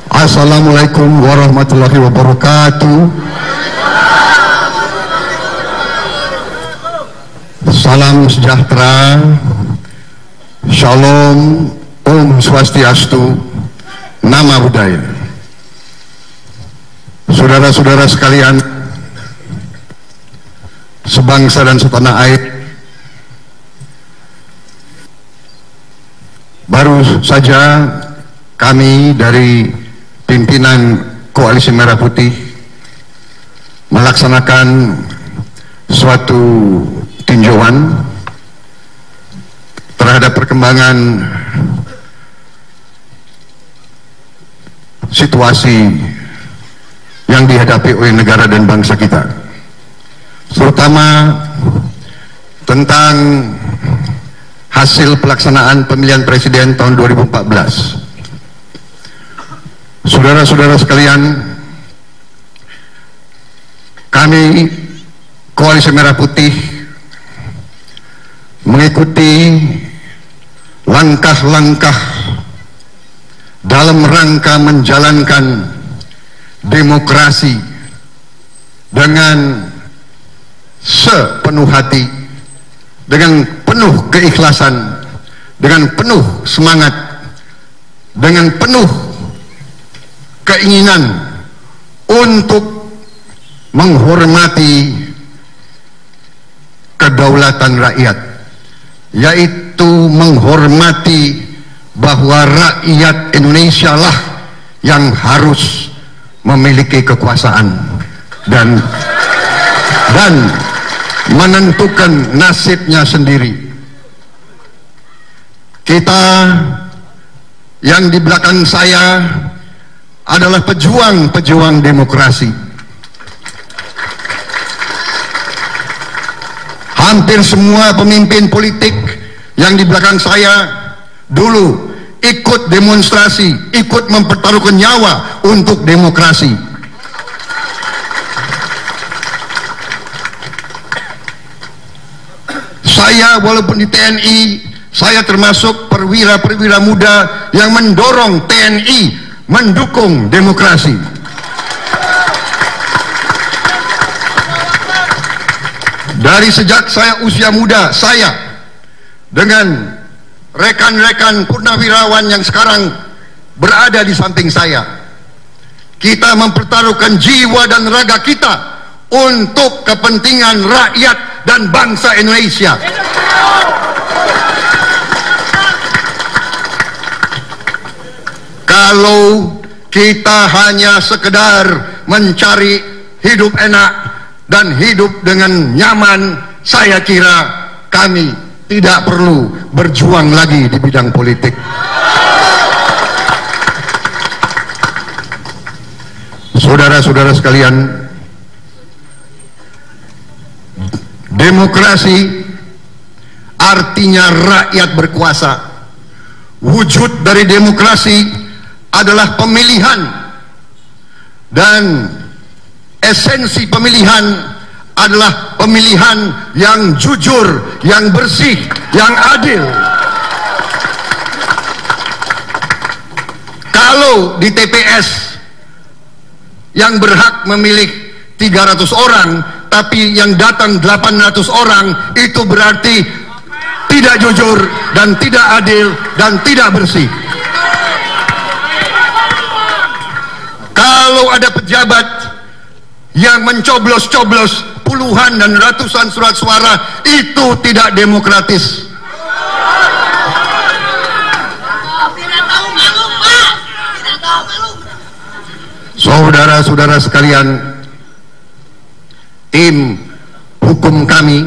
Assalamualaikum warahmatullahi wabarakatuh. Salam sejahtera, Shalom, Om Swastiastu, Nama Budaya. Saudara-saudara sekalian, sebangsa dan setanah air, baru saja kami dari pimpinan Koalisi Merah Putih melaksanakan suatu tinjauan terhadap perkembangan situasi yang dihadapi oleh negara dan bangsa kita, terutama tentang hasil pelaksanaan pemilihan presiden tahun 2014. Saudara-saudara sekalian, kami Koalisi Merah Putih mengikuti langkah-langkah dalam rangka menjalankan demokrasi dengan sepenuh hati, dengan penuh keikhlasan, dengan penuh semangat, dengan penuh keinginan untuk menghormati kedaulatan rakyat, yaitu menghormati bahwa rakyat Indonesia lah yang harus memiliki kekuasaan dan menentukan nasibnya sendiri. Kita yang di belakang saya adalah pejuang-pejuang demokrasi. Hampir semua pemimpin politik yang di belakang saya dulu ikut demonstrasi, ikut mempertaruhkan nyawa untuk demokrasi. Saya walaupun di TNI, saya termasuk perwira-perwira muda yang mendorong TNI mendukung demokrasi. Dari sejak saya usia muda, saya dengan rekan-rekan purnawirawan yang sekarang berada di samping saya, kita mempertaruhkan jiwa dan raga kita untuk kepentingan rakyat dan bangsa Indonesia. Kalau kita hanya sekedar mencari hidup enak dan hidup dengan nyaman, saya kira kami tidak perlu berjuang lagi di bidang politik. Saudara-saudara sekalian, demokrasi artinya rakyat berkuasa. Wujud dari demokrasi adalah pemilihan, dan esensi pemilihan adalah pemilihan yang jujur, yang bersih, yang adil. Kalau di TPS yang berhak memilih 300 orang, tapi yang datang 800 orang, itu berarti tidak jujur dan tidak adil dan tidak bersih. Kalau ada pejabat yang mencoblos-coblos puluhan dan ratusan surat suara, itu tidak demokratis. Saudara-saudara sekalian, tim hukum kami,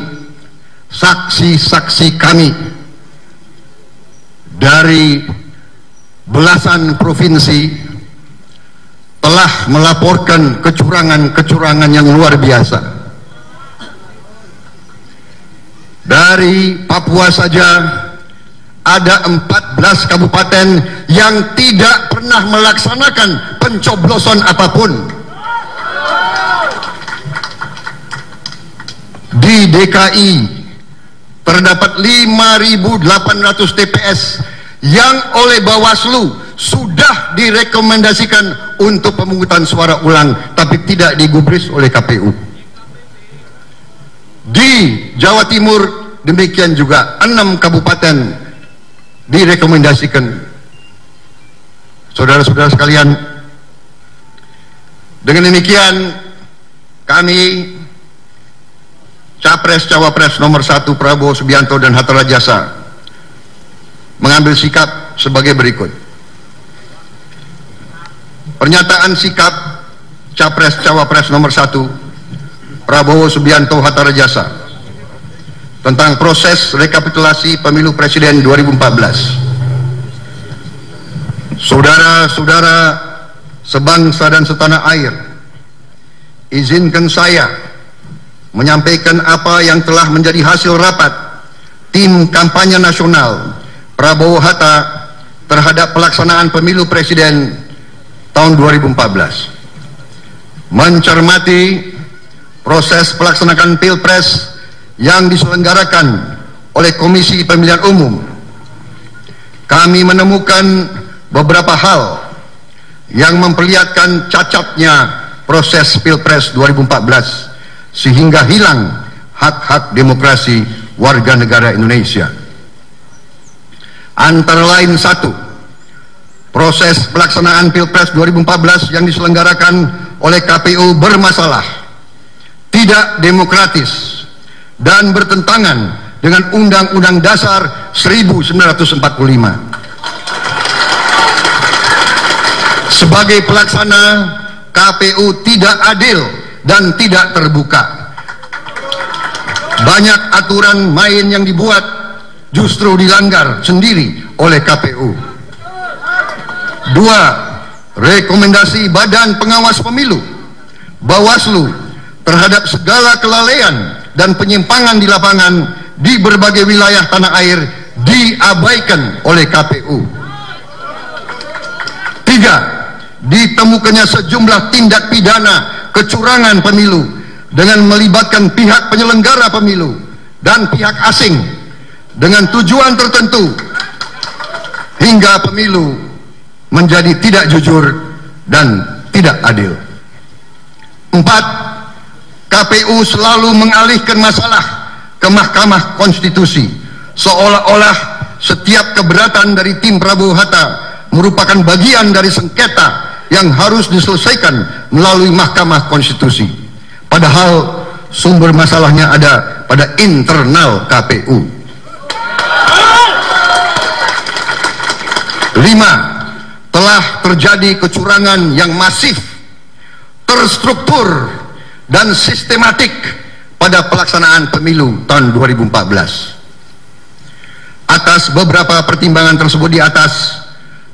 saksi-saksi kami dari belasan provinsi telah melaporkan kecurangan-kecurangan yang luar biasa. Dari Papua saja ada 14 kabupaten yang tidak pernah melaksanakan pencoblosan apapun. Di DKI terdapat 5.800 TPS yang oleh Bawaslu sudah direkomendasikan untuk pemungutan suara ulang tapi tidak digubris oleh KPU. Di Jawa Timur demikian juga 6 kabupaten direkomendasikan. Saudara-saudara sekalian, dengan demikian kami Capres Cawapres nomor 1 Prabowo Subianto dan Hatta Rajasa mengambil sikap sebagai berikut. Pernyataan sikap Capres Cawapres nomor 1 Prabowo Subianto Hatta Rajasa tentang proses rekapitulasi pemilu presiden 2014. Saudara-saudara sebangsa dan setanah air, izinkan saya menyampaikan apa yang telah menjadi hasil rapat tim kampanye nasional Prabowo Hatta terhadap pelaksanaan pemilu presiden tahun 2014. Mencermati proses pelaksanaan pilpres yang diselenggarakan oleh Komisi Pemilihan Umum, kami menemukan beberapa hal yang memperlihatkan cacatnya proses pilpres 2014 sehingga hilang hak-hak demokrasi warga negara Indonesia. Antara lain: 1. Proses pelaksanaan Pilpres 2014 yang diselenggarakan oleh KPU bermasalah, tidak demokratis, dan bertentangan dengan Undang-Undang Dasar 1945. Sebagai pelaksana, KPU tidak adil dan tidak terbuka. Banyak aturan main yang dibuat justru dilanggar sendiri oleh KPU. 2. Rekomendasi Badan Pengawas Pemilu Bawaslu terhadap segala kelalaian dan penyimpangan di lapangan di berbagai wilayah tanah air diabaikan oleh KPU. 3. Ditemukannya sejumlah tindak pidana kecurangan pemilu dengan melibatkan pihak penyelenggara pemilu dan pihak asing dengan tujuan tertentu hingga pemilu menjadi tidak jujur dan tidak adil. 4. KPU selalu mengalihkan masalah ke Mahkamah Konstitusi seolah-olah setiap keberatan dari tim Prabowo Hatta merupakan bagian dari sengketa yang harus diselesaikan melalui Mahkamah Konstitusi, padahal sumber masalahnya ada pada internal KPU. 5. Telah terjadi kecurangan yang masif, terstruktur, dan sistematik pada pelaksanaan pemilu tahun 2014. Atas beberapa pertimbangan tersebut di atas,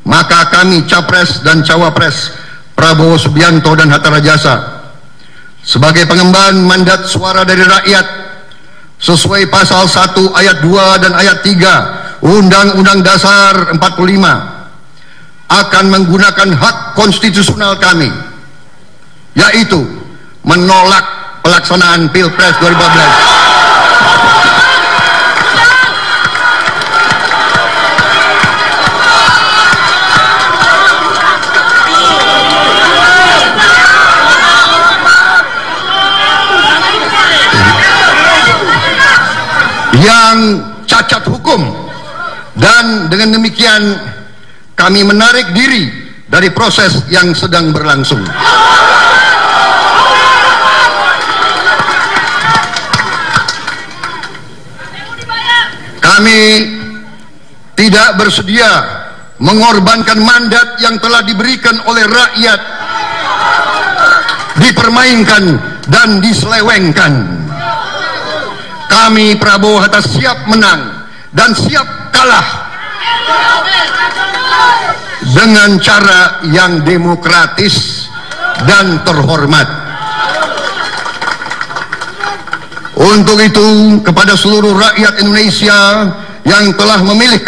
maka kami Capres dan Cawapres Prabowo Subianto dan Hatta Rajasa sebagai pengemban mandat suara dari rakyat sesuai pasal 1 ayat 2 dan ayat 3 Undang-Undang Dasar 45 akan menggunakan hak konstitusional kami, yaitu menolak pelaksanaan Pilpres 2014. Yang cacat hukum, dan dengan demikian kami menarik diri dari proses yang sedang berlangsung. Kami tidak bersedia mengorbankan mandat yang telah diberikan oleh rakyat, dipermainkan dan diselewengkan. Kami Prabowo Hatta siap menang dan siap kalah dengan cara yang demokratis dan terhormat. Untuk itu, kepada seluruh rakyat Indonesia yang telah memilih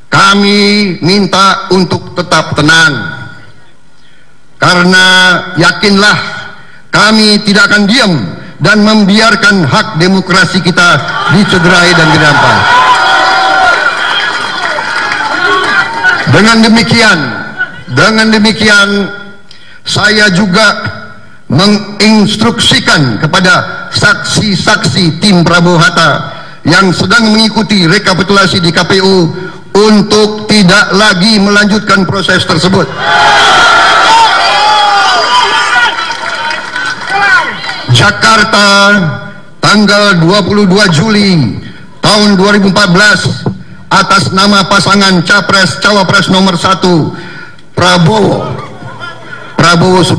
kami minta untuk tetap tenang, karena yakinlah kami tidak akan diam dan membiarkan hak demokrasi kita dicederai dan dirampas. Dengan demikian, Dengan demikian, saya juga menginstruksikan kepada saksi-saksi tim Prabowo Hatta yang sedang mengikuti rekapitulasi di KPU untuk tidak lagi melanjutkan proses tersebut. Jakarta, tanggal 22 Juli tahun 2014, atas nama pasangan Capres Cawapres nomor 1 Prabowo Subianto